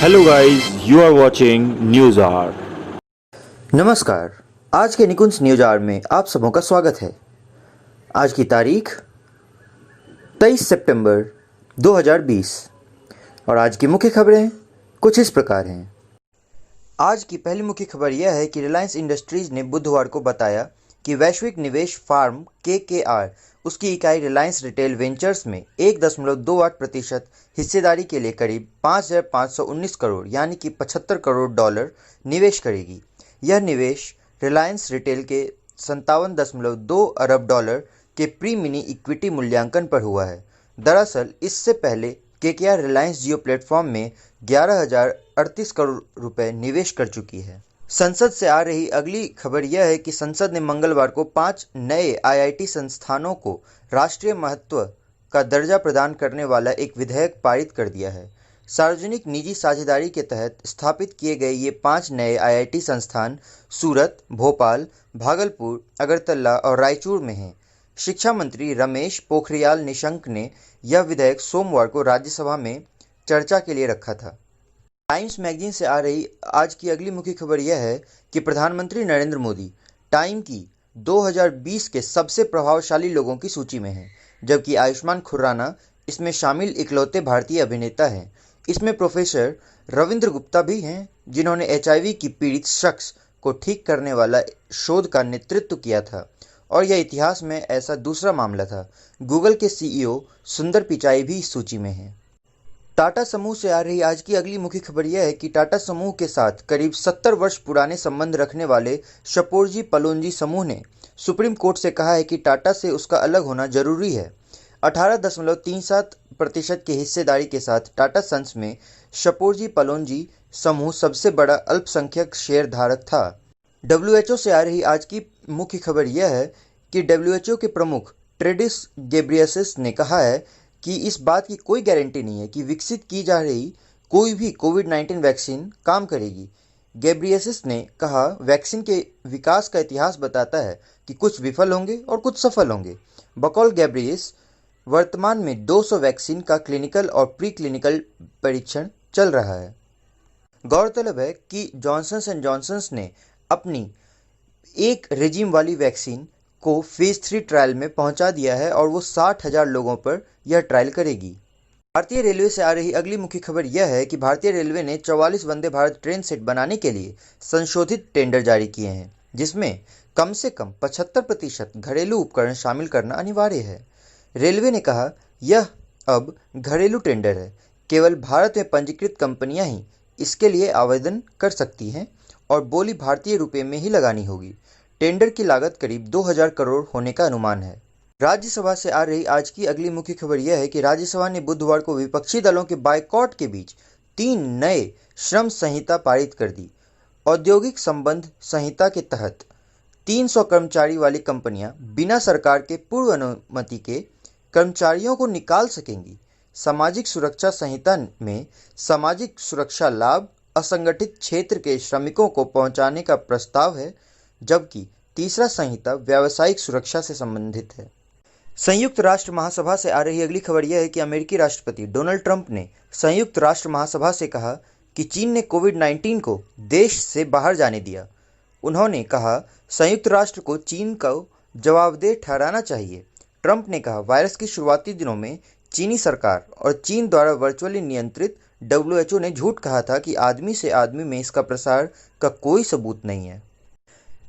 Hello guys, you are watching News Hour. नमस्कार। आज के निकुंज न्यूज आवर में आप सबों का स्वागत है। आज की तारीख 23 सितंबर 2020 और आज की मुख्य खबरें कुछ इस प्रकार हैं। आज की पहली मुख्य खबर यह है कि रिलायंस इंडस्ट्रीज ने बुधवार को बताया कि वैश्विक निवेश फर्म KKR उसकी इकाई रिलायंस रिटेल वेंचर्स में 1.28% हिस्सेदारी के लिए करीब 5,519 करोड़ यानी कि 75 करोड़ डॉलर निवेश करेगी। यह निवेश रिलायंस रिटेल के 57.2 अरब डॉलर के प्री मिनी इक्विटी मूल्यांकन पर हुआ है। दरअसल इससे पहले KKR रिलायंस जियो प्लेटफॉर्म में 11,038 करोड़ रुपए निवेश कर चुकी है। संसद से आ रही अगली खबर यह है कि संसद ने मंगलवार को 5 नए IIT संस्थानों को राष्ट्रीय महत्व का दर्जा प्रदान करने वाला एक विधेयक पारित कर दिया है। सार्वजनिक निजी साझेदारी के तहत स्थापित किए गए ये 5 नए IIT संस्थान सूरत, भोपाल, भागलपुर, अगरतला और रायचूर में हैं। शिक्षा मंत्री रमेश पोखरियाल निशंक ने यह विधेयक सोमवार को राज्यसभा में चर्चा के लिए रखा था। टाइम्स मैगजीन से आ रही आज की अगली मुख्य खबर यह है कि प्रधानमंत्री नरेंद्र मोदी टाइम की 2020 के सबसे प्रभावशाली लोगों की सूची में हैं, जबकि आयुष्मान खुराना इसमें शामिल इकलौते भारतीय अभिनेता हैं। इसमें प्रोफेसर रविंद्र गुप्ता भी हैं, जिन्होंने HIV की पीड़ित शख्स को ठीक करने वाला शोध का नेतृत्व किया था और यह इतिहास में ऐसा दूसरा मामला था। गूगल के CEO सुंदर पिचाई भी इस सूची में हैं। टाटा समूह से आ रही आज की अगली मुख्य खबर यह है कि टाटा समूह के साथ करीब 70 वर्ष पुराने संबंध रखने वाले शपोरजी पलोंजी समूह ने सुप्रीम कोर्ट से कहा है कि टाटा से उसका अलग होना जरूरी है। 18.37% की हिस्सेदारी के साथ टाटा सन्स में शपोरजी पलोंजी समूह सबसे बड़ा अल्पसंख्यक शेयर धारक था। WHO से आ रही आज की मुख्य खबर यह है कि WHO के प्रमुख टेड्रोस घेब्रेयेसस ने कहा है कि इस बात की कोई गारंटी नहीं है कि विकसित की जा रही कोई भी कोविड-19 वैक्सीन काम करेगी। घेब्रेयेसस ने कहा, वैक्सीन के विकास का इतिहास बताता है कि कुछ विफल होंगे और कुछ सफल होंगे। बकौल घेब्रेयेसस, वर्तमान में 200 वैक्सीन का क्लिनिकल और प्री क्लिनिकल परीक्षण चल रहा है। गौरतलब है कि जॉनसन एंड जॉनसन ने अपनी एक रेजिम वाली वैक्सीन को फेज 3 ट्रायल में पहुंचा दिया है और वो 60,000 लोगों पर यह ट्रायल करेगी। भारतीय रेलवे से आ रही अगली मुख्य खबर यह है कि भारतीय रेलवे ने 44 वंदे भारत ट्रेन सेट बनाने के लिए संशोधित टेंडर जारी किए हैं, जिसमें कम से कम 75% घरेलू उपकरण शामिल करना अनिवार्य है। रेलवे ने कहा, यह अब घरेलू टेंडर है, केवल भारत में पंजीकृत कंपनियां ही इसके लिए आवेदन कर सकती हैं और बोली भारतीय रुपये में ही लगानी होगी। टेंडर की लागत करीब 2,000 करोड़ होने का अनुमान है। राज्यसभा से आ रही आज की अगली मुख्य खबर यह है कि राज्यसभा ने बुधवार को विपक्षी दलों के बायकॉट के बीच 3 नए श्रम संहिता पारित कर दी। औद्योगिक संबंध संहिता के तहत 300 कर्मचारी वाली कंपनियां बिना सरकार के पूर्व अनुमति के कर्मचारियों को निकाल सकेंगी। सामाजिक सुरक्षा संहिता में सामाजिक सुरक्षा लाभ असंगठित क्षेत्र के श्रमिकों को पहुंचाने का प्रस्ताव है, जबकि तीसरा संहिता व्यावसायिक सुरक्षा से संबंधित है। संयुक्त राष्ट्र महासभा से आ रही अगली खबर यह है कि अमेरिकी राष्ट्रपति डोनाल्ड ट्रंप ने संयुक्त राष्ट्र महासभा से कहा कि चीन ने कोविड-19 को देश से बाहर जाने दिया। उन्होंने कहा, संयुक्त राष्ट्र को चीन को जवाबदेह ठहराना चाहिए। ट्रंप ने कहा, वायरस के शुरुआती दिनों में चीनी सरकार और चीन द्वारा वर्चुअली नियंत्रित WHO ने झूठ कहा था कि आदमी से आदमी में इसका प्रसार का कोई सबूत नहीं है।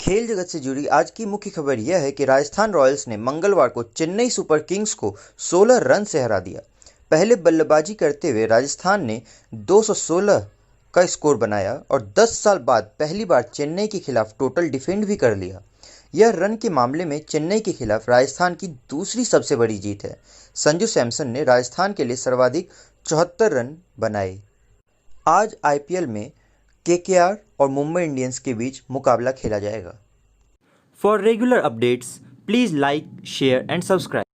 खेल जगत से जुड़ी आज की मुख्य खबर यह है कि राजस्थान रॉयल्स ने मंगलवार को चेन्नई सुपर किंग्स को 16 रन से हरा दिया। पहले बल्लेबाजी करते हुए राजस्थान ने 216 का स्कोर बनाया और 10 साल बाद पहली बार चेन्नई के खिलाफ टोटल डिफेंड भी कर लिया। यह रन के मामले में चेन्नई के खिलाफ राजस्थान की दूसरी सबसे बड़ी जीत है। संजू सैमसन ने राजस्थान के लिए सर्वाधिक 74 रन बनाए। आज IPL में KKR और मुंबई इंडियंस के बीच मुकाबला खेला जाएगा। For regular updates, please like, share and subscribe.